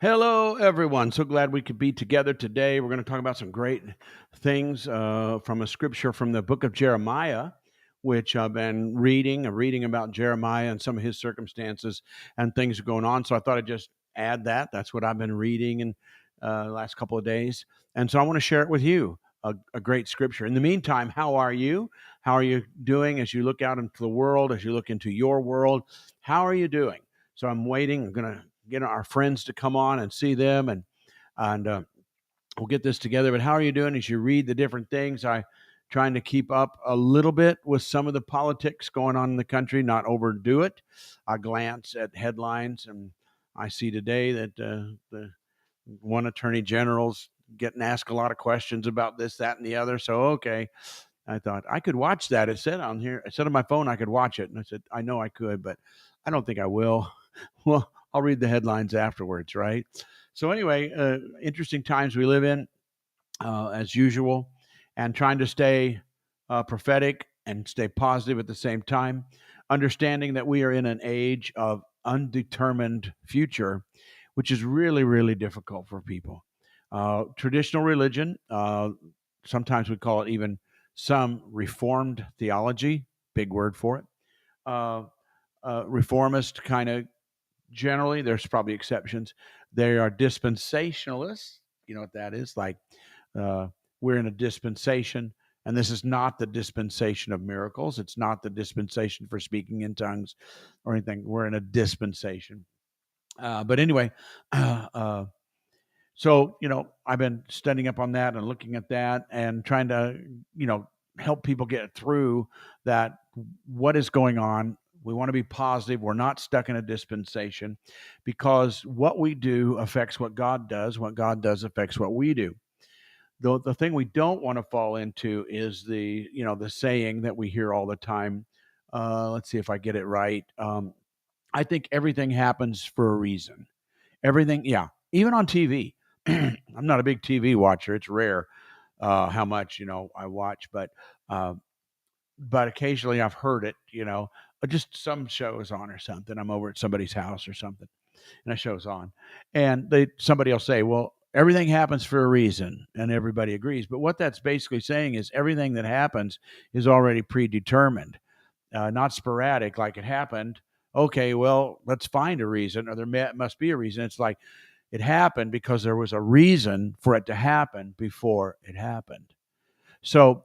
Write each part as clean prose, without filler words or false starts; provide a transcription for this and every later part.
Hello, everyone. So glad we could be together today. We're going to talk about some great things from a scripture from the book of Jeremiah, which I've been reading. I'm reading about Jeremiah and some of his circumstances and things going on. So I thought I'd just add that. That's what I've been reading in the last couple of days. And so I want to share it with you. A great scripture. In the meantime, how are you? How are you doing as you look out into the world, as you look into your world? How are you doing? So I'm waiting. I'm going to get our friends to come on and see them, and we'll get this together. But how are you doing as you read the different things? I trying to keep up a little bit with some of the politics going on in the country, not overdo it. I glance at headlines, and I see today that the one attorney general's getting asked a lot of questions about this, that, and the other. So okay, I thought I could watch that. It said on here, it said on my phone I could watch it, and I said I know I could, but I don't think I will. Well, I'll read the headlines afterwards, right? So anyway, interesting times we live in, as usual, and trying to stay prophetic and stay positive at the same time, understanding that we are in an age of undetermined future, which is really, really difficult for people. Traditional religion, sometimes we call it even some reformed theology, big word for it. Uh, Reformist kind of generally, there's probably exceptions. They are dispensationalists. You know what that is? Like, uh, we're in a dispensation, and this is not the dispensation of miracles. It's not the dispensation for speaking in tongues or anything. We're in a dispensation. But anyway, uh, uh, so I've been studying up on that and looking at that and trying to, help people get through that. What is going on? We want to be positive. We're not stuck in a dispensation, because what we do affects what God does. What God does affects what we do. The thing we don't want to fall into is the saying that we hear all the time. Let's see if I get it right. I think everything happens for a reason. Everything, yeah, even on TV. I'm not a big TV watcher. It's rare how much I watch, uh, but occasionally I've heard it. Just some shows on or something. I'm over at somebody's house or something, and a show's on, and somebody will say, "Well, everything happens for a reason," and everybody agrees. But what that's basically saying is everything that happens is already predetermined, not sporadic, like it happened. Okay, well, let's find a reason, or must be a reason. It's like it happened because there was a reason for it to happen before it happened. So,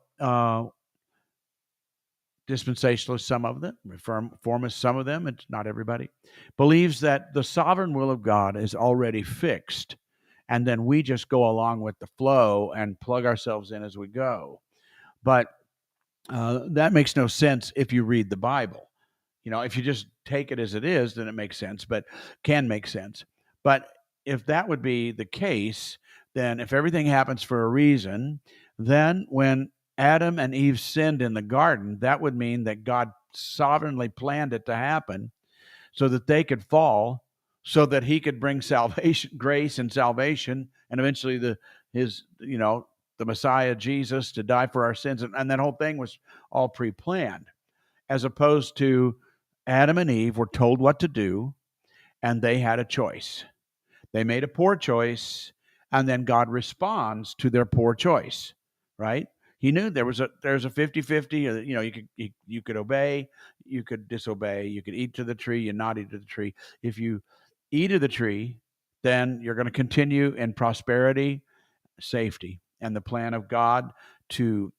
dispensationalists, some of them, reformists, some of them, it's not everybody, believes that the sovereign will of God is already fixed, and then we just go along with the flow and plug ourselves in as we go. But that makes no sense if you read the Bible. If you just take it as it is, then it makes sense, but can make sense. But if that would be the case, then if everything happens for a reason, then when Adam and Eve sinned in the garden, that would mean that God sovereignly planned it to happen so that they could fall, so that he could bring salvation, grace and salvation, and eventually the Messiah, Jesus, to die for our sins. And that whole thing was all pre-planned, as opposed to Adam and Eve were told what to do, and they had a choice. They made a poor choice, and then God responds to their poor choice, right? He knew there's a 50-50. You could obey, you could disobey, you could eat to the tree, you not eat to the tree. If you eat of the tree, then you're going to continue in prosperity, safety, and the plan of God to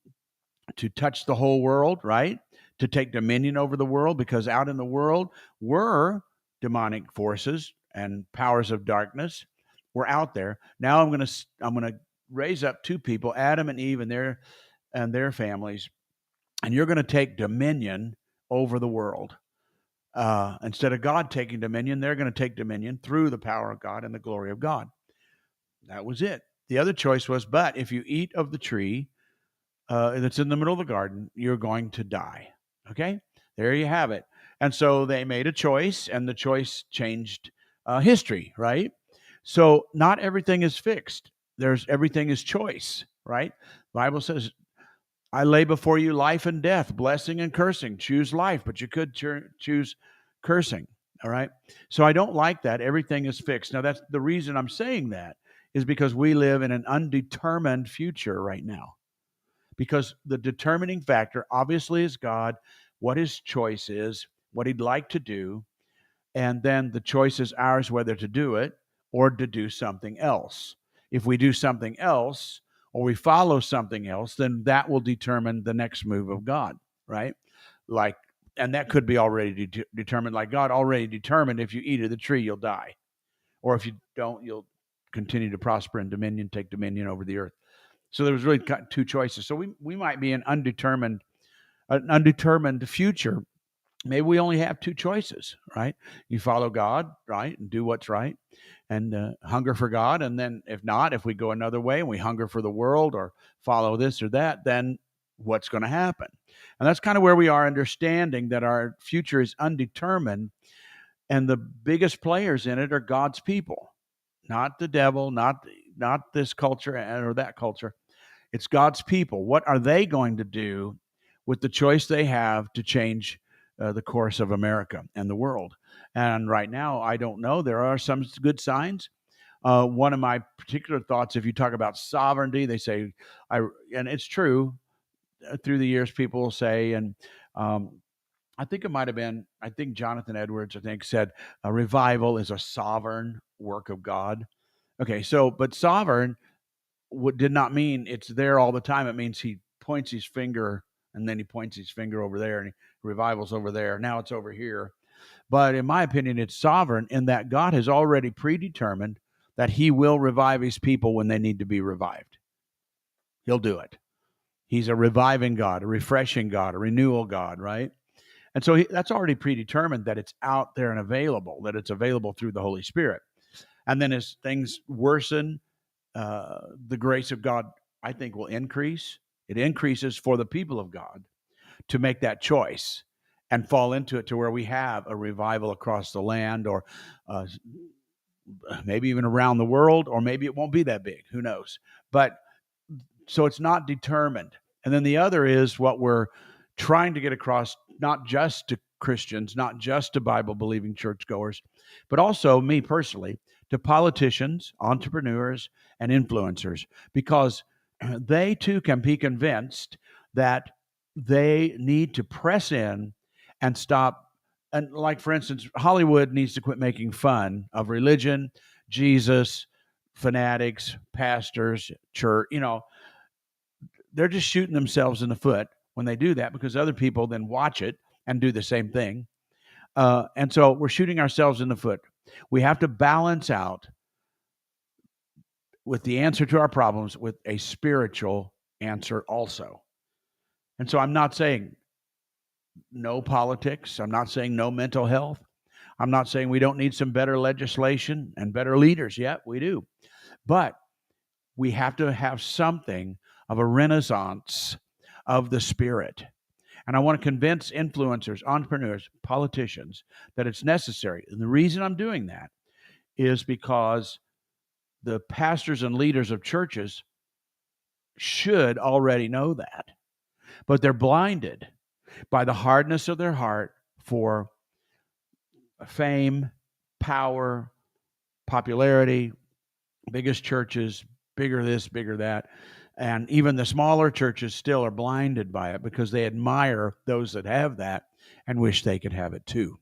touch the whole world, right? To take dominion over the world, because out in the world were demonic forces and powers of darkness. We're out there. Now I'm going to raise up two people, Adam and Eve, and their families, and you're going to take dominion over the world. Instead of God taking dominion, they're going to take dominion through the power of God and the glory of God. That was it. The other choice was, but if you eat of the tree that's in the middle of the garden, you're going to die. Okay, there you have it. And so they made a choice, and the choice changed history, right? So not everything is fixed. Everything is choice, right? The Bible says, "I lay before you life and death, blessing and cursing. Choose life, but you could choose cursing." All right. So I don't like that. Everything is fixed. Now, that's the reason I'm saying that is because we live in an undetermined future right now. Because the determining factor obviously is God, what his choice is, what he'd like to do, and then the choice is ours whether to do it or to do something else. If we do something else or we follow something else, then that will determine the next move of God, right? Like, and that could be already determined, like God already determined if you eat of the tree, you'll die. Or if you don't, you'll continue to prosper in dominion, take dominion over the earth. So there was really two choices. So we might be an undetermined future. Maybe we only have two choices, right? You follow God, right, and do what's right, and hunger for God. And then if not, if we go another way and we hunger for the world or follow this or that, then what's going to happen? And that's kind of where we are, understanding that our future is undetermined, and the biggest players in it are God's people, not the devil, not this culture or that culture. It's God's people. What are they going to do with the choice they have to change the course of America and the world? And right now, I don't know. There are some good signs. One of my particular thoughts, if you talk about sovereignty, they say, and it's true. Through the years, people will say, and I think it might have been, I think Jonathan Edwards, I think, said a revival is a sovereign work of God. Okay, so, but sovereign did not mean it's there all the time. It means he points his finger and then he points his finger over there and revival's over there. Now it's over here. But in my opinion, it's sovereign in that God has already predetermined that he will revive his people when they need to be revived. He'll do it. He's a reviving God, a refreshing God, a renewal God, right? And so that's already predetermined that it's out there and available, that it's available through the Holy Spirit. And then as things worsen, the grace of God, I think, will increase. It increases for the people of God to make that choice and fall into it to where we have a revival across the land, or maybe even around the world, or maybe it won't be that big. Who knows? But so it's not determined. And then the other is what we're trying to get across, not just to Christians, not just to Bible believing churchgoers, but also me personally, to politicians, entrepreneurs, and influencers, because they too can be convinced that they need to press in and stop. And, like, for instance, Hollywood needs to quit making fun of religion, Jesus, fanatics, pastors, church. They're just shooting themselves in the foot when they do that, because other people then watch it and do the same thing. And so we're shooting ourselves in the foot. We have to balance out with the answer to our problems with a spiritual answer also. And so I'm not saying no politics. I'm not saying no mental health. I'm not saying we don't need some better legislation and better leaders. Yet we do. But we have to have something of a renaissance of the spirit. And I want to convince influencers, entrepreneurs, politicians that it's necessary. And the reason I'm doing that is because the pastors and leaders of churches should already know that, but they're blinded by the hardness of their heart for fame, power, popularity, biggest churches, bigger this, bigger that. And even the smaller churches still are blinded by it because they admire those that have that and wish they could have it too,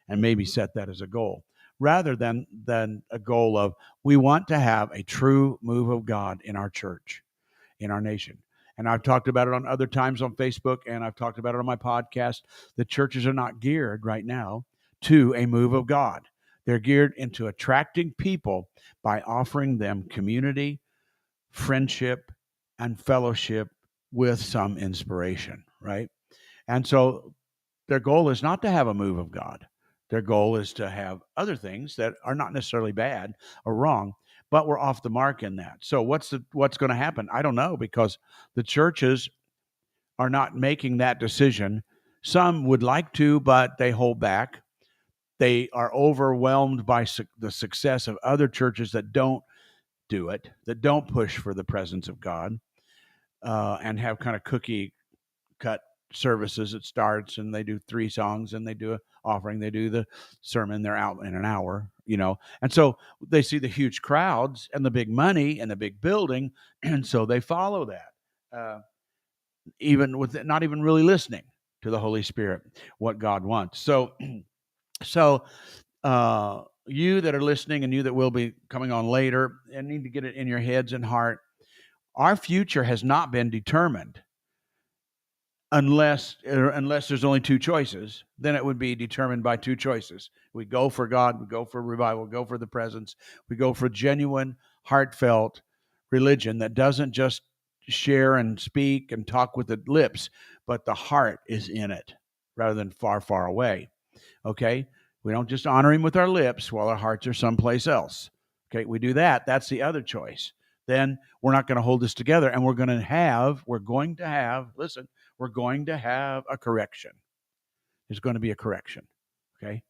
and maybe set that as a goal, rather than a goal of, we want to have a true move of God in our church, in our nation. And I've talked about it on other times on Facebook, and I've talked about it on my podcast. The churches are not geared right now to a move of God. They're geared into attracting people by offering them community, friendship, and fellowship with some inspiration, right? And so their goal is not to have a move of God. Their goal is to have other things that are not necessarily bad or wrong, but we're off the mark in that. So what's going to happen? I don't know, because the churches are not making that decision. Some would like to, but they hold back. They are overwhelmed by the success of other churches that don't do it, that don't push for the presence of God, and have kind of cookie cut services. It starts and they do 3 songs and they do a offering. They do the sermon. They're out in an hour, and so they see the huge crowds and the big money and the big building, and so they follow that, even with not even really listening to the Holy Spirit, what God wants. So you that are listening and you that will be coming on later and need to get it in your heads and heart, our future has not been determined unless there's only 2 choices. Then it would be determined by 2 choices. We go for God, we go for revival, we go for the presence, we go for genuine, heartfelt religion that doesn't just share and speak and talk with the lips, but the heart is in it rather than far, far away. Okay? We don't just honor him with our lips while our hearts are someplace else. Okay, we do that. That's the other choice. Then we're not going to hold this together, and we're going to have a correction. There's going to be a correction. Okay,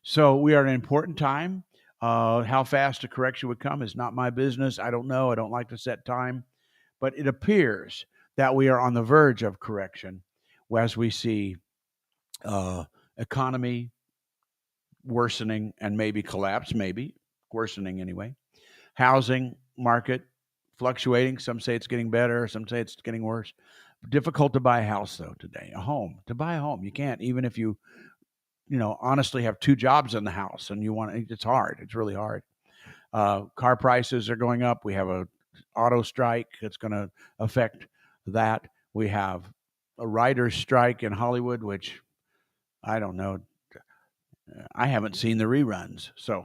so we are at an important time. How fast a correction would come is not my business. I don't know. I don't like to set time, but it appears that we are on the verge of correction as we see economy worsening and maybe collapse, maybe worsening anyway. Housing market fluctuating. Some say it's getting better. Some say it's getting worse. Difficult to buy a house though today. To buy a home, you can't. Even if you honestly have 2 jobs in the house and you want, it's hard. It's really hard. Car prices are going up. We have a auto strike that's going to affect that. We have a writer's strike in Hollywood, which I don't know. I haven't seen the reruns, so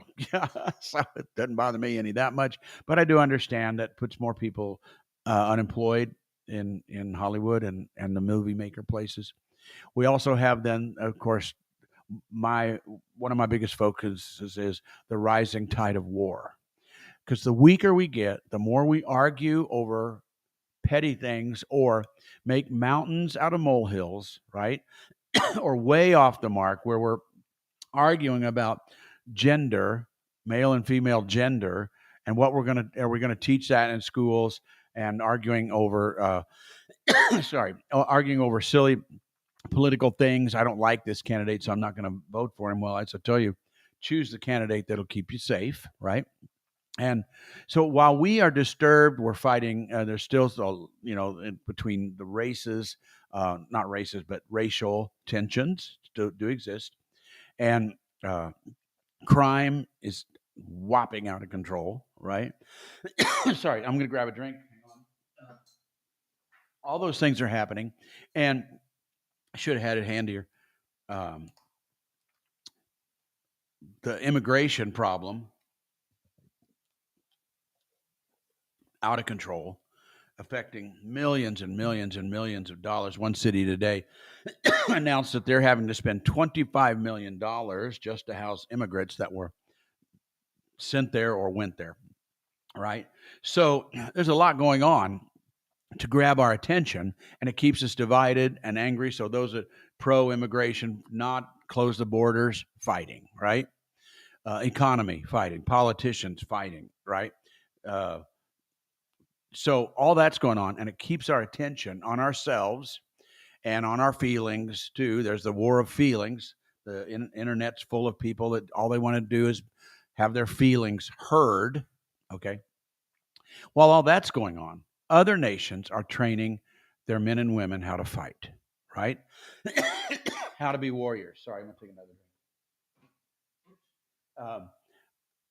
so it doesn't bother me any that much. But I do understand that puts more people unemployed in Hollywood and the movie maker places. We also have then, of course, one of my biggest focuses is the rising tide of war. Because the weaker we get, the more we argue over petty things or make mountains out of molehills, right? Or way off the mark where we're arguing about gender, male and female gender, and what are we gonna teach that in schools, and arguing over arguing over silly political things. I don't like this candidate, so I'm not going to vote for him. Well, I tell you, choose the candidate that'll keep you safe, right? And so while we are disturbed, we're fighting. There's still, between the races, not races, but racial tensions do exist. And crime is whopping out of control, right? Sorry, I'm going to grab a drink. All those things are happening. And I should have had it handier. The immigration problem, out of control, affecting millions and millions and millions of dollars. One city today announced that they're having to spend $25 million just to house immigrants that were sent there or went there, right? So there's a lot going on to grab our attention, and it keeps us divided and angry. So those that pro-immigration, not close the borders, fighting, right? Economy, fighting. Politicians, fighting, right? So all that's going on, and it keeps our attention on ourselves and on our feelings too. There's the war of feelings. The internet's full of people that all they want to do is have their feelings heard. Okay. While all that's going on, other nations are training their men and women how to fight, right? How to be warriors. Sorry, I'm going to take another drink.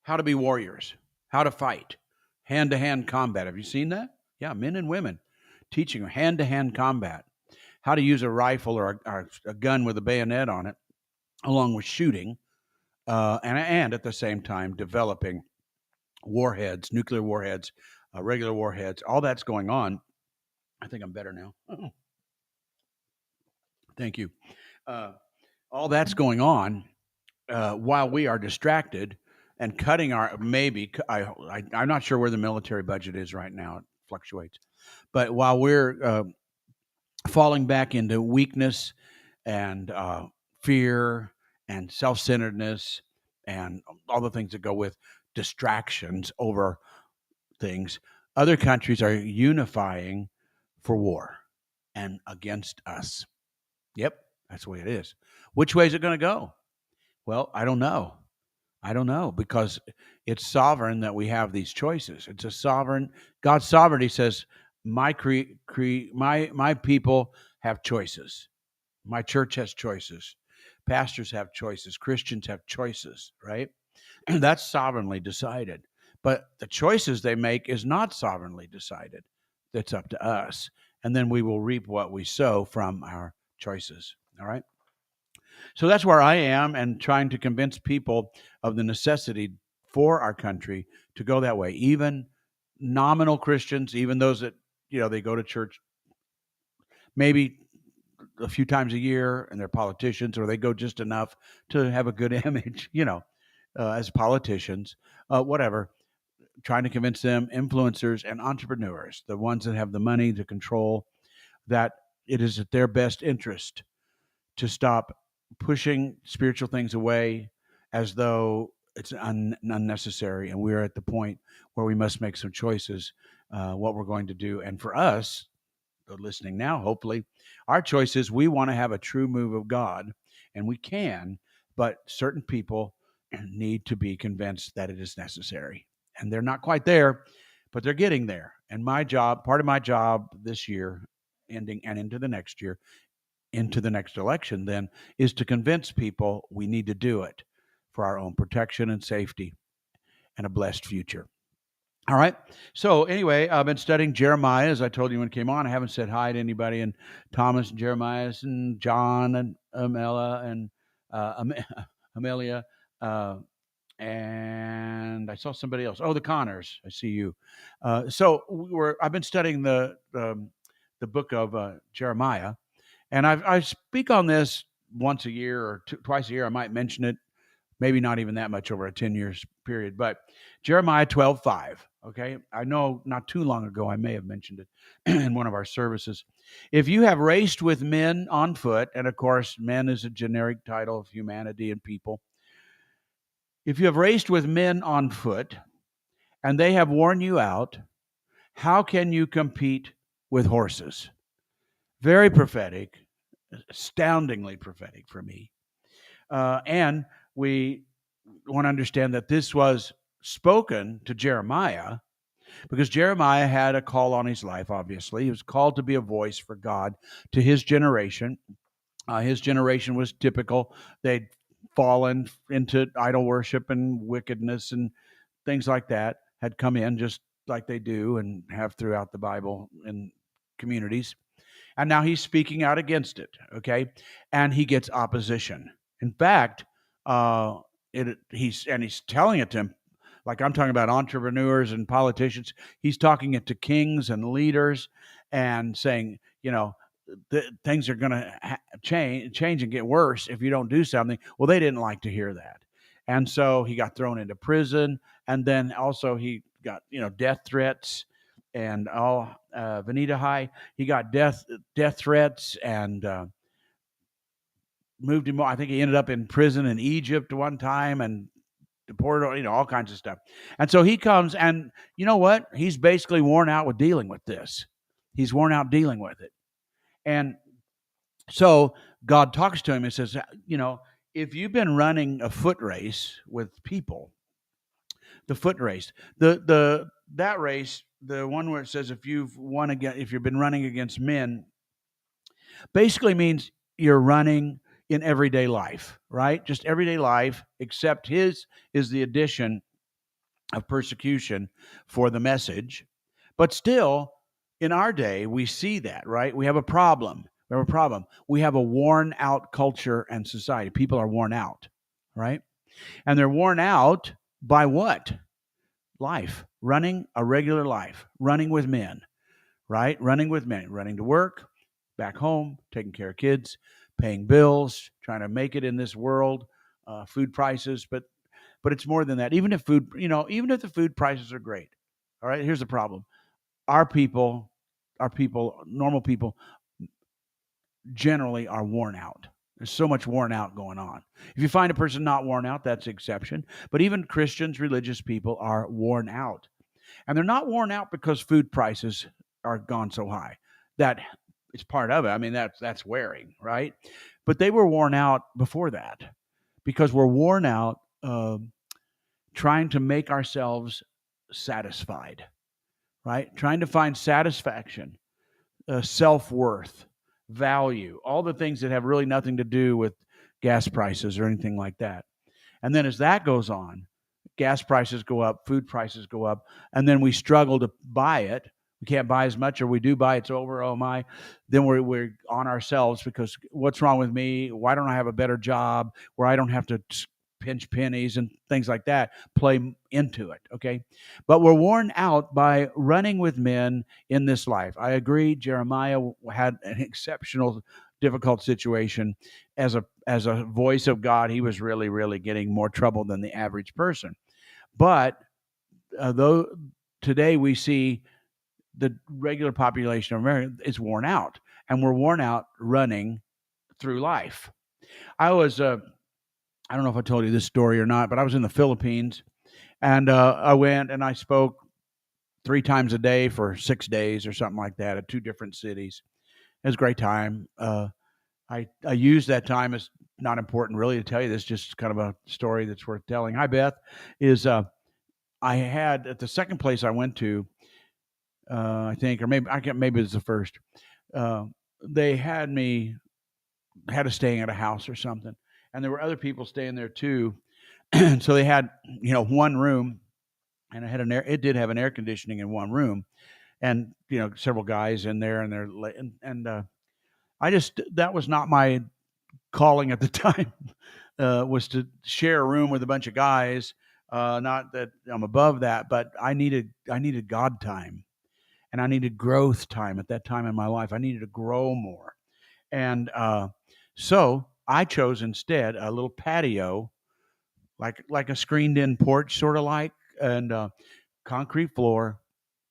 How to be warriors, how to fight, hand-to-hand combat. Have you seen that? Yeah, men and women teaching hand-to-hand combat, how to use a rifle or a gun with a bayonet on it, along with shooting, and at the same time developing warheads, nuclear warheads, regular warheads. All that's going on. I think I'm better now. Thank you. All that's going on while we are distracted and cutting our I'm not sure where the military budget is right now. It fluctuates. But while we're falling back into weakness and fear and self-centeredness and all the things that go with distractions over things, other countries are unifying for war and against us. Yep, that's the way it is. Which way is it going to go? Well, I don't know. I don't know because it's sovereign that we have these choices. It's a sovereign God's sovereignty says my people have choices. My church has choices. Pastors have choices. Christians have choices, right? And that's sovereignly decided. But the choices they make is not sovereignly decided. That's up to us. And then we will reap what we sow from our choices. All right. So that's where I am and trying to convince people of the necessity for our country to go that way. Even nominal Christians, even those that, they go to church maybe a few times a year and they're politicians or they go just enough to have a good image, as politicians, whatever, trying to convince them, influencers and entrepreneurs, the ones that have the money to control, that it is at their best interest to stop pushing spiritual things away as though it's unnecessary. And we're at the point where we must make some choices, what we're going to do. And for us, listening now, hopefully, our choice is we want to have a true move of God, and we can, but certain people need to be convinced that it is necessary. And they're not quite there, but they're getting there. And part of my job this year, ending and into the next year, into the next election, then, is to convince people we need to do it for our own protection and safety and a blessed future. All right. So anyway, I've been studying Jeremiah, as I told you when it came on. I haven't said hi to anybody, and Thomas and Jeremiah and John and Amelia, uh, and I saw somebody else. Oh, the Connors. I see you. I've been studying the book of Jeremiah, and I speak on this once a year or twice a year. I might mention it, maybe not even that much over a 10 years period, but Jeremiah 12:5. Okay. I know not too long ago, I may have mentioned it in one of our services. If you have raced with men on foot, and of course, men is a generic title of humanity and people. If you have raced with men on foot and they have worn you out, how can you compete with horses? Very prophetic, astoundingly prophetic for me. And we want to understand that this was spoken to Jeremiah because Jeremiah had a call on his life, obviously. He was called to be a voice for God to his generation. His generation was typical. They'd fallen into idol worship and wickedness and things like that, had come in just like they do and have throughout the Bible in communities. And now he's speaking out against it, okay? And he gets opposition. In fact, uh, he's telling it to him, like I'm talking about entrepreneurs and politicians. He's talking it to kings and leaders, and saying, things are going to change and get worse if you don't do something. Well, they didn't like to hear that, and so he got thrown into prison, and then also he got death threats and all. Vanita High, he got death threats and moved him. I think he ended up in prison in Egypt one time and deported, all kinds of stuff. And so he comes, and you know what? He's basically worn out with dealing with this. He's worn out dealing with it. And so God talks to him and says, if you've been running a foot race with people, the foot race, that race, the one where it says if you've been running against men, basically means you're running in everyday life, right? Just everyday life, except his is the addition of persecution for the message. But still, in our day, we see that, right? We have a problem. We have a worn out culture and society. People are worn out, right? And they're worn out by what? Life, running a regular life, running with men, right? Running with men, running to work, back home, taking care of kids, paying bills, trying to make it in this world, food prices, but it's more than that. Even if the food prices are great, all right. Here's the problem: our people, normal people, generally are worn out. There's so much worn out going on. If you find a person not worn out, that's the exception. But even Christians, religious people are worn out. And they're not worn out because food prices are gone so high. That It's part of it. I mean, that's wearing, right? But they were worn out before that because we're worn out trying to make ourselves satisfied, right? Trying to find satisfaction, self worth, value, all the things that have really nothing to do with gas prices or anything like that. And then as that goes on, gas prices go up, food prices go up, and then we struggle to buy it. We can't buy as much, or we do buy, it's over. Oh my! Then we're on ourselves because what's wrong with me? Why don't I have a better job where I don't have to pinch pennies and things like that? Play into it, okay? But we're worn out by running with men in this life. I agree. Jeremiah had an exceptional, difficult situation as a voice of God. He was really, really getting more trouble than the average person. But though today we see the regular population of America is worn out, and we're worn out running through life. I don't know if I told you this story or not, but I was in the Philippines, and I went and I spoke 3 times a day for 6 days or something like that at 2 different cities. It was a great time. I used that time as not important really to tell you this, just kind of a story that's worth telling. Hi, Beth. Is I had at the second place I went to, I think, or maybe I can't. Maybe it's the first. Uh, they had us staying at a house or something, and there were other people staying there too. And so they had one room, and it did have an air conditioning in one room, and several guys in there, and I just that was not my calling at the time. Was to share a room with a bunch of guys. Not that I'm above that, but I needed God time, and I needed growth time at that time in my life. I needed to grow more, and so I chose instead a little patio, like a screened-in porch, sort of like, and concrete floor,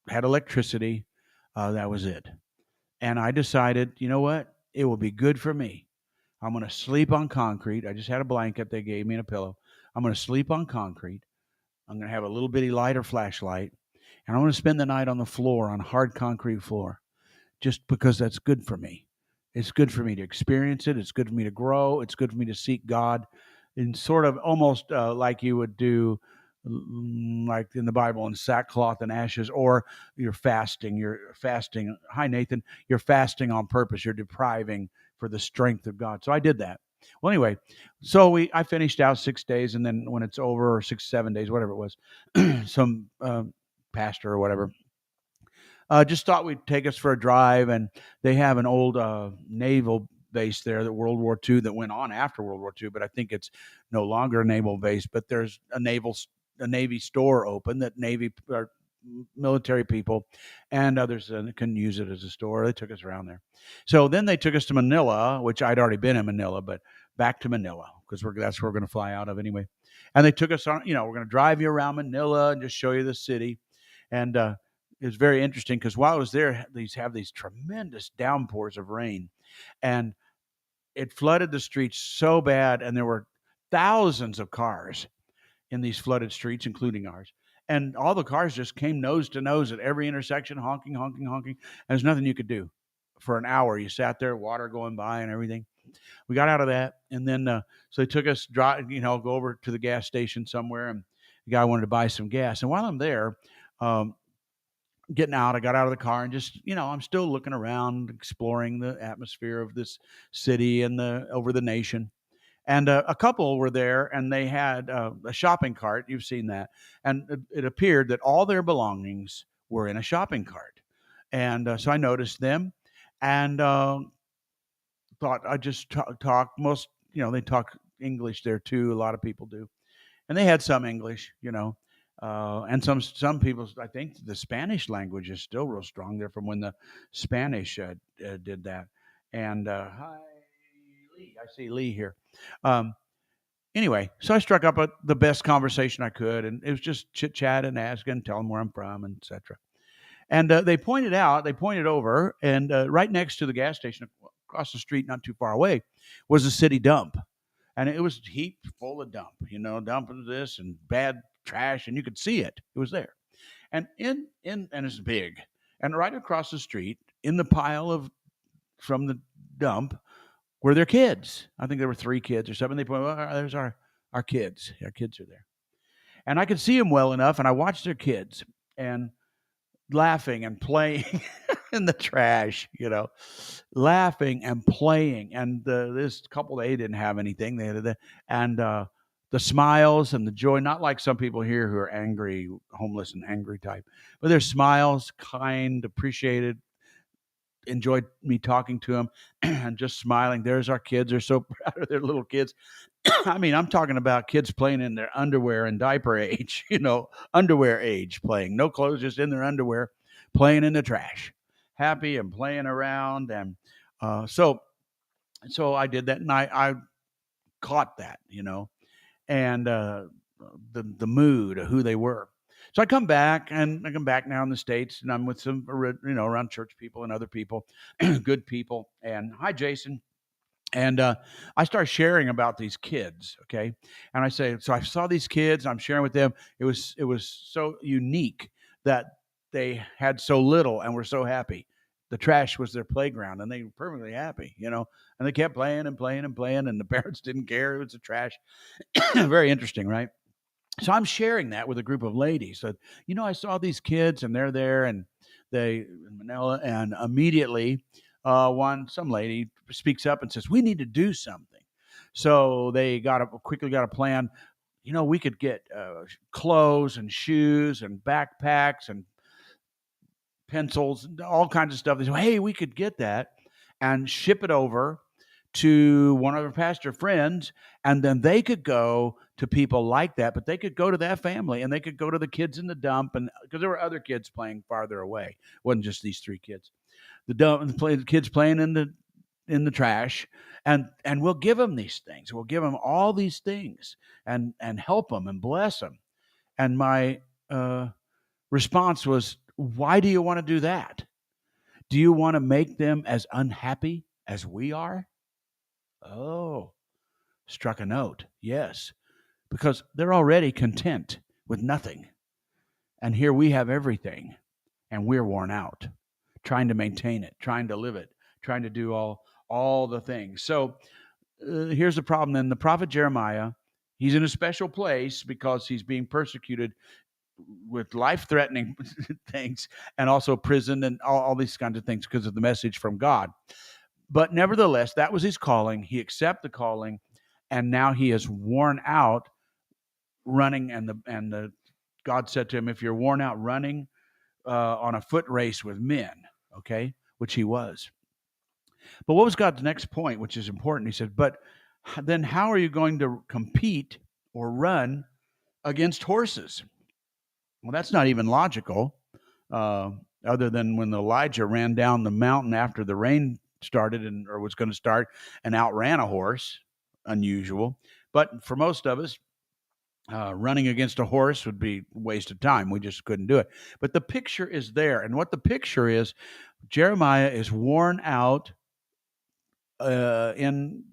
had electricity. That was it, and I decided, you know what, it will be good for me. I'm going to sleep on concrete. I just had a blanket they gave me and a pillow. I'm going to sleep on concrete. I'm going to have a little bitty light or flashlight, and I'm going to spend the night on the floor, on hard concrete floor, just because that's good for me. It's good for me to experience it. It's good for me to grow. It's good for me to seek God in sort of almost like you would do, like in the Bible, in sackcloth and ashes, or you're fasting. You're fasting. Hi, Nathan. You're fasting on purpose. You're depriving for the strength of God. So I did that. Well, anyway, so I finished out 6 days, and then when it's over, or 6, 7 days, whatever it was, some pastor or whatever just thought we'd take us for a drive, and they have an old naval base there, that World War II, that went on after World War II, but I think it's no longer a naval base. But there's a Navy store open that Navy or military people and others can use it as a store. They took us around there. So then they took us to Manila, which I'd already been in Manila, but back to Manila because that's where we're going to fly out of anyway. And they took us on, we're going to drive you around Manila and just show you the city. And it was very interesting because while I was there, these tremendous downpours of rain, and it flooded the streets so bad, and there were thousands of cars in these flooded streets, including ours. And all the cars just came nose to nose at every intersection, honking, honking, honking. And there's nothing you could do. For an hour, you sat there, water going by and everything. We got out of that, and then so they took us, go over to the gas station somewhere, and the guy wanted to buy some gas. And while I'm there, um, getting out, I got out of the car and just, I'm still looking around, exploring the atmosphere of this city and over the nation. And a couple were there, and they had a shopping cart. You've seen that. And it appeared that all their belongings were in a shopping cart. And so I noticed them, and thought I'd just talk. Most, they talk English there too. A lot of people do. And they had some English, and some people. I think the Spanish language is still real strong there from when the Spanish did that. And hi, Lee. I see Lee here. Um, anyway, so I struck up the best conversation I could, and it was just chit chat and asking, tell them where I'm from, and etc. And they pointed over, and right next to the gas station, across the street, not too far away, was a city dump, and it was heaped full of dumping this and bad trash, and you could see it. It was there, and and it's big, and right across the street, in the pile of from the dump were their kids. I think there were 3 kids or something. They put, well, there's our kids. Our kids are there. And I could see them well enough, and I watched their kids and laughing and playing in the trash, laughing and playing. And this couple, they didn't have anything. They had and the smiles and the joy, not like some people here who are angry, homeless and angry type, but their smiles, kind, appreciated, enjoyed me talking to them and just smiling. There's our kids. They're so proud of their little kids. I mean, I'm talking about kids playing in their underwear and diaper age, underwear age playing. No clothes, just in their underwear, playing in the trash, happy and playing around. And so I did that, and I caught that, and the mood of who they were. So I come back, and I come back now in the States, and I'm with some, around church people and other people, good people. And hi, Jason. And I start sharing about these kids, okay? And I say, so I saw these kids, and I'm sharing with them. It was so unique that they had so little and were so happy. The trash was their playground, and they were perfectly happy, And they kept playing and playing and playing, and the parents didn't care. It was the trash. Very interesting, right? So I'm sharing that with a group of ladies. That I saw these kids, and they're there, and they in Manila, and immediately, some lady speaks up and says, "We need to do something." So they quickly got a plan. We could get clothes and shoes and backpacks and pencils, and all kinds of stuff. They said, "Hey, we could get that and ship it over to one of our pastor friends, and then they could go to people like that, but they could go to that family, and they could go to the kids in the dump, and because there were other kids playing farther away. It wasn't just these 3 kids. The kids playing in the trash, and we'll give them these things. We'll give them all these things, and help them and bless them." And my response was, "Why do you want to do that? Do you want to make them as unhappy as we are?" Oh, struck a note. Yes, because they're already content with nothing. And here we have everything, and we're worn out trying to maintain it, trying to live it, trying to do all the things. So here's the problem then. The prophet Jeremiah, he's in a special place because he's being persecuted with life-threatening things, and also prison, and all these kinds of things because of the message from God. But nevertheless, that was his calling. He accepted the calling, and now he is worn out running. And God said to him, "If you're worn out running on a foot race with men," okay, which he was. But what was God's next point, which is important? He said, "But then how are you going to compete or run against horses?" Well, that's not even logical, other than when Elijah ran down the mountain after the rain started or was going to start, and outran a horse. Unusual. But for most of us, running against a horse would be a waste of time. We just couldn't do it. But the picture is there. And what the picture is, Jeremiah is worn out in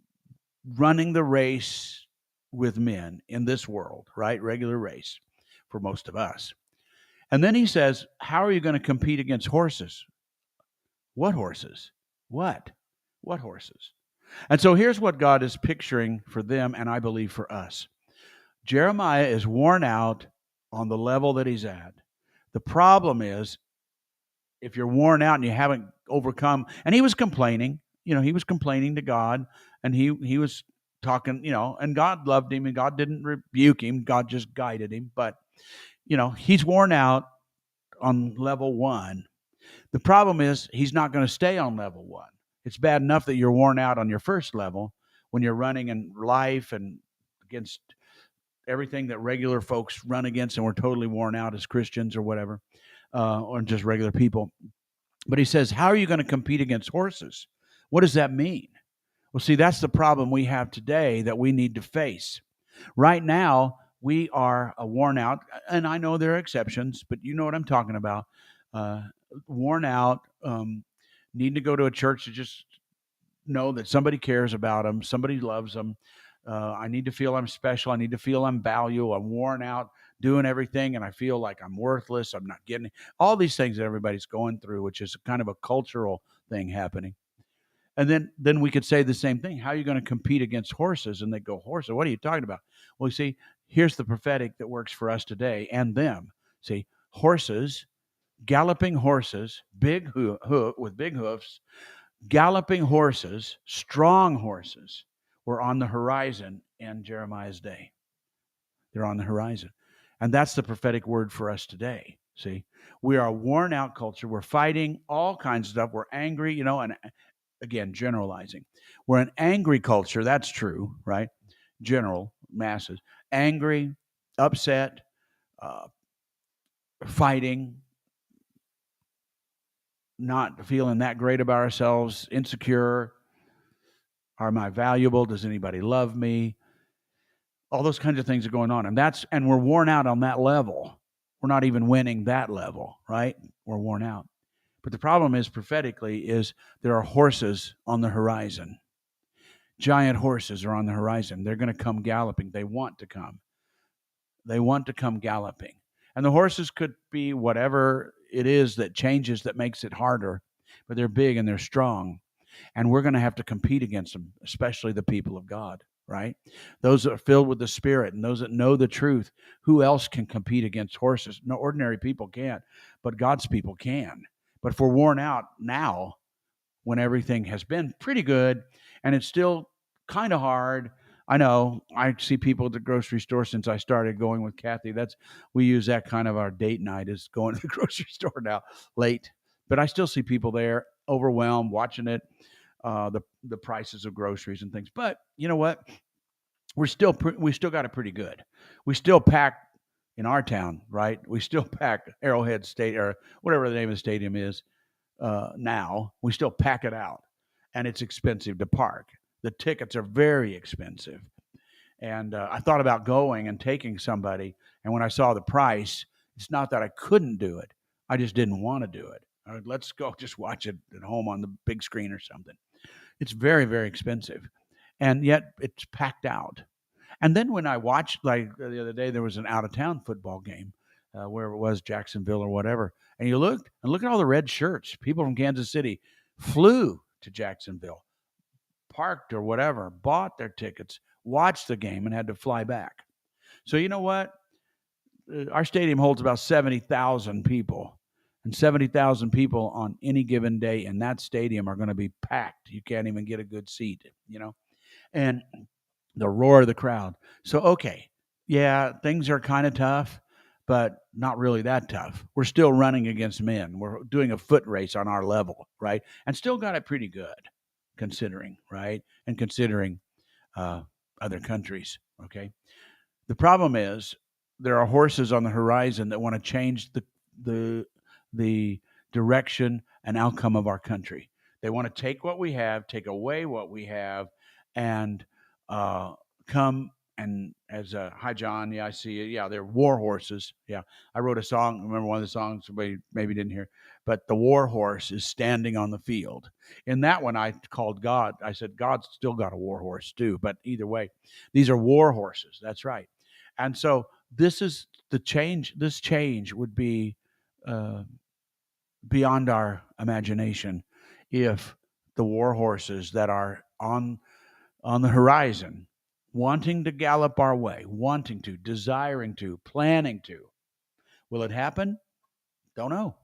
running the race with men in this world, right? Regular race for most of us. And then he says, how are you going to compete against horses? What horses? What horses? And so here's what God is picturing for them, and I believe for us. Jeremiah is worn out on the level that he's at. The problem is, if you're worn out and you haven't overcome, and he was complaining, he was complaining to God, and he was talking, and God loved him, and God didn't rebuke him. God just guided him. But, he's worn out on level 1. The problem is he's not going to stay on level 1. It's bad enough that you're worn out on your first level when you're running in life and against everything that regular folks run against, and we're totally worn out as Christians or whatever, or just regular people. But he says, how are you going to compete against horses? What does that mean? Well, see, that's the problem we have today that we need to face. Right now, we are worn out, and I know there are exceptions, but you know what I'm talking about. Worn out, need to go to a church to just know that somebody cares about them, somebody loves them. I need to feel I'm special. I need to feel I'm valuable. I'm worn out doing everything, and I feel like I'm worthless. I'm not getting it. All these things that everybody's going through, which is kind of a cultural thing happening. And then we could say the same thing. How are you going to compete against horses? And they go, horses? What are you talking about? Well, you see, here's the prophetic that works for us today and them. See, horses, galloping horses, with big hoofs, galloping horses, strong horses were on the horizon in Jeremiah's day. They're on the horizon. And that's the prophetic word for us today. See, we are a worn out culture. We're fighting all kinds of stuff. We're angry, and again, generalizing. We're an angry culture. That's true, right? General masses. Angry, upset, uh, fighting, not feeling that great about ourselves, insecure. Am I valuable? Does anybody love me? All those kinds of things are going on. And we're worn out on that level. We're not even winning that level, right? We're worn out. But the problem is prophetically is there are horses on the horizon. Giant horses are on the horizon. They're going to come galloping. They want to come. They want to come galloping. And the horses could be whatever it is that changes that makes it harder, but they're big and they're strong. And we're going to have to compete against them, especially the people of God, right? Those that are filled with the Spirit and those that know the truth. Who else can compete against horses? No, ordinary people can't, but God's people can. But if we're worn out now, when everything has been pretty good and it's still kind of hard. I know I see people at the grocery store since I started going with Kathy. We use that kind of our date night is going to the grocery store now late, but I still see people there overwhelmed watching it, the prices of groceries and things. But you know what? We still got it pretty good. We still pack in our town, right? We still pack Arrowhead State or whatever the name of the stadium is. Now we still pack it out, and it's expensive to park. The tickets are very expensive, and I thought about going and taking somebody. And when I saw the price, it's not that I couldn't do it; I just didn't want to do it. Let's go just watch it at home on the big screen or something. It's very, very expensive, and yet it's packed out. And then when I watched, like the other day, there was an out of town football game, wherever it was, Jacksonville or whatever. And you look at all the red shirts. People from Kansas City flew to Jacksonville, parked or whatever, bought their tickets, watched the game, and had to fly back. So you know what? Our stadium holds about 70,000 people. And 70,000 people on any given day in that stadium are going to be packed. You can't even get a good seat. And the roar of the crowd. So, okay, yeah, things are kind of tough, but not really that tough. We're still running against men. We're doing a foot race on our level, right? And still got it pretty good, considering, right? And considering uh, other countries, okay? The problem is there are horses on the horizon that want to change the direction and outcome of our country. They want to take what we have, take away what we have, and come and as hi John, yeah, I see you. Yeah, they're war horses. Yeah, I wrote a song. Remember one of the songs somebody maybe didn't hear, but the war horse is standing on the field. In that one, I called God. I said God's still got a war horse too. But either way, these are war horses. That's right. And so this is the change. This change would be uh, beyond our imagination if the war horses that are on the horizon, wanting to gallop our way, wanting to, desiring to, planning to. Will it happen? Don't know.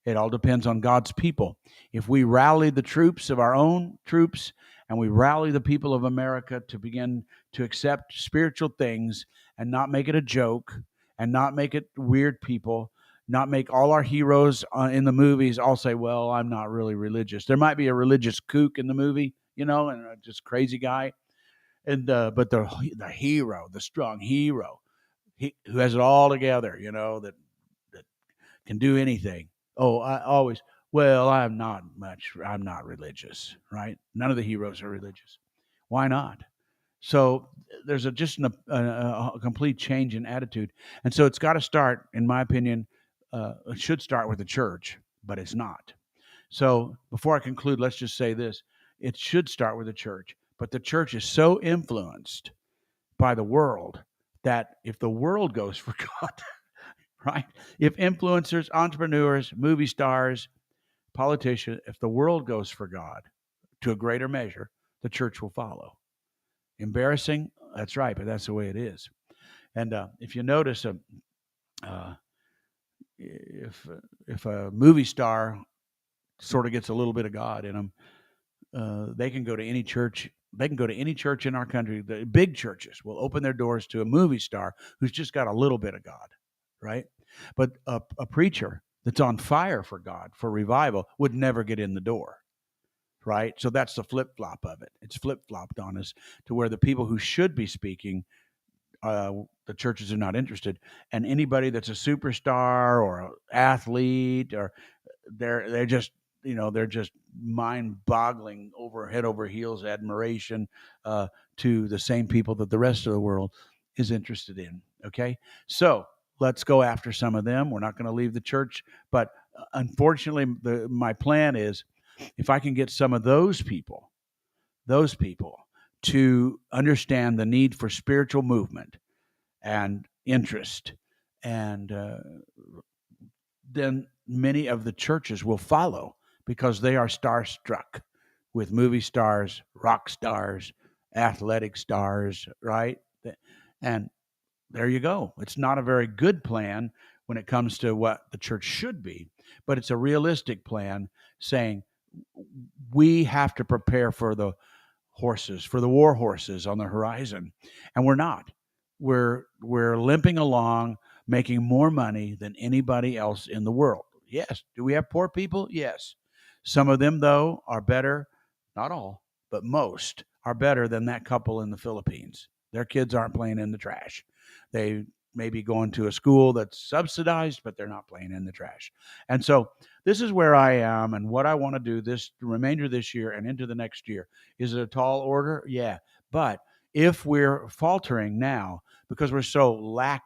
It all depends on God's people. If we rally the troops of our own troops and we rally the people of America to begin to accept spiritual things and not make it a joke and not make it weird people, not make all our heroes in the movies all say, well, I'm not really religious. There might be a religious kook in the movie, and a just crazy guy. But the hero, the strong hero, who has it all together, that can do anything. Oh, I always, well, I'm not religious, right? None of the heroes are religious. Why not? So there's a complete change in attitude, and so it's got to start, in my opinion. It should start with the church, but it's not. So before I conclude, let's just say this: it should start with the church, but the church is so influenced by the world that if the world goes for God, right? If influencers, entrepreneurs, movie stars, politicians, if the world goes for God, to a greater measure, the church will follow. Embarrassing, that's right, but that's the way it is. And if you notice, uh, if if a movie star sort of gets a little bit of God in them, they can go to any church. They can go to any church in our country. The big churches will open their doors to a movie star who's just got a little bit of God, right? But a preacher that's on fire for God, for revival, would never get in the door, right? So that's the flip flop of it. It's flip flopped on us to where the people who should be speaking, the churches are not interested, and anybody that's a superstar or an athlete, or they're just they're just mind-boggling, over head over heels admiration to the same people that the rest of the world is interested in. Okay, so let's go after some of them. We're not going to leave the church, but unfortunately, my plan is if I can get some of those people to understand the need for spiritual movement and interest, and then many of the churches will follow because they are starstruck with movie stars, rock stars, athletic stars, right? And there you go. It's not a very good plan when it comes to what the church should be, but it's a realistic plan saying we have to prepare for the horses, for the war horses on the horizon. And we're not. We're limping along, making more money than anybody else in the world. Yes. Do we have poor people? Yes. Some of them, though, are better, not all, but most are better than that couple in the Philippines. Their kids aren't playing in the trash. They may be going to a school that's subsidized, but they're not playing in the trash. And so this is where I am, and what I want to do this the remainder of this year and into the next year. Is it a tall order? Yeah. But if we're faltering now because we're so lack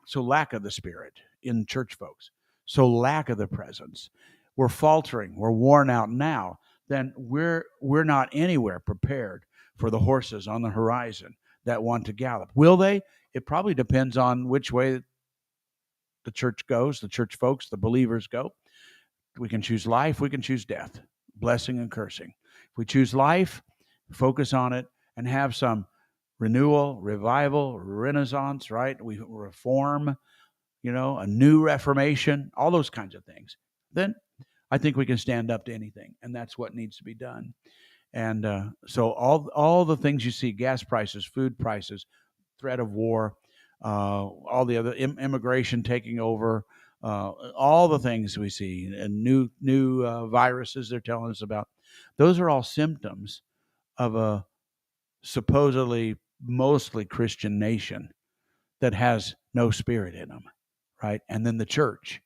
of the Spirit in church folks, so lack of the presence, we're faltering, we're worn out now, then we're not anywhere prepared for the horses on the horizon that want to gallop. Will they? It probably depends on which way the church goes, the church folks, the believers go. We can choose life, we can choose death, blessing and cursing. If we choose life, focus on it, and have some renewal, revival, renaissance, right? We reform, a new reformation, all those kinds of things. Then I think we can stand up to anything, and that's what needs to be done. And so all the things you see, gas prices, food prices, threat of war, all the other immigration taking over, all the things we see, and new viruses they're telling us about, those are all symptoms of a supposedly mostly Christian nation that has no Spirit in them, right? And then the church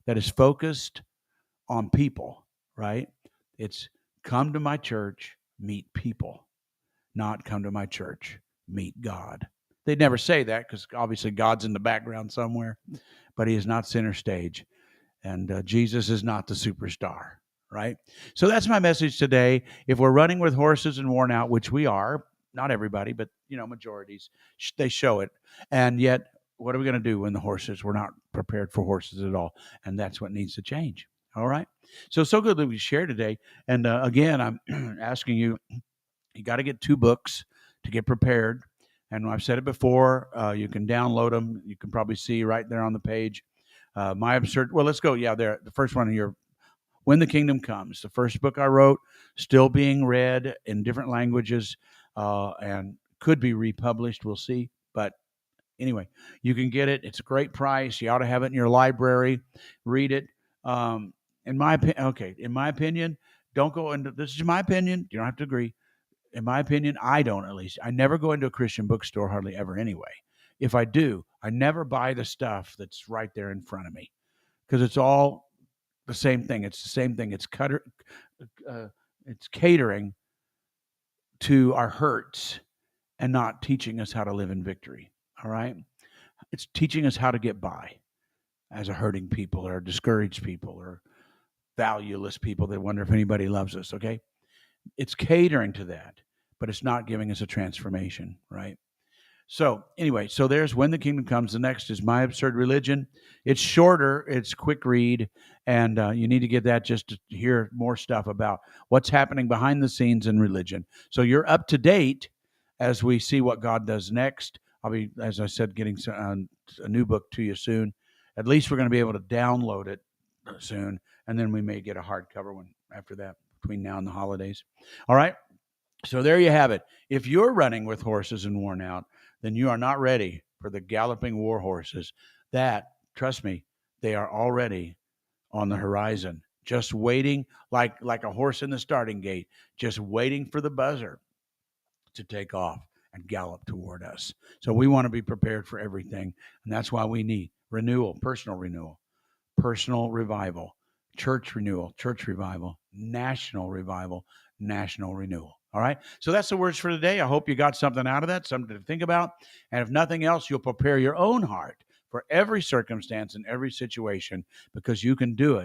that is focused on people, right? It's come to my church, meet people, not come to my church, meet God. They'd never say that because obviously God's in the background somewhere, but he is not center stage. And Jesus is not the superstar, right? So that's my message today. If we're running with horses and worn out, which we are, not everybody, but majorities, they show it. And yet, what are we going to do when the horses, we're not prepared for horses at all? And that's what needs to change. All right. So good that we share today. And again, I'm asking you, you got to get 2 books to get prepared. And I've said it before, you can download them. You can probably see right there on the page. My absurd. Well, let's go. Yeah, there. The first one here, When the Kingdom Comes. The first book I wrote, still being read in different languages, and could be republished. We'll see. But anyway, you can get it. It's a great price. You ought to have it in your library. Read it. In my opinion, don't go into. This is my opinion. You don't have to agree. In my opinion, I don't, at least. I never go into a Christian bookstore hardly ever anyway. If I do, I never buy the stuff that's right there in front of me because it's all the same thing. It's the same thing. It's catering to our hurts and not teaching us how to live in victory. All right? It's teaching us how to get by as a hurting people or discouraged people or valueless people that wonder if anybody loves us, okay? It's catering to that, but it's not giving us a transformation, right? So anyway, so there's When the Kingdom Comes. The next is My Absurd Religion. It's shorter, it's quick read, and you need to get that just to hear more stuff about what's happening behind the scenes in religion. So you're up to date as we see what God does next. I'll be, as I said, getting a new book to you soon. At least we're going to be able to download it soon, and then we may get a hardcover one after that between now and the holidays. All right. So there you have it. If you're running with horses and worn out, then you are not ready for the galloping war horses that, trust me, they are already on the horizon, just waiting like a horse in the starting gate, just waiting for the buzzer to take off and gallop toward us. So we want to be prepared for everything. And that's why we need renewal, personal revival, church renewal, church revival, national renewal. All right. So that's the words for today. I hope you got something out of that, something to think about. And if nothing else, you'll prepare your own heart for every circumstance and every situation because you can do it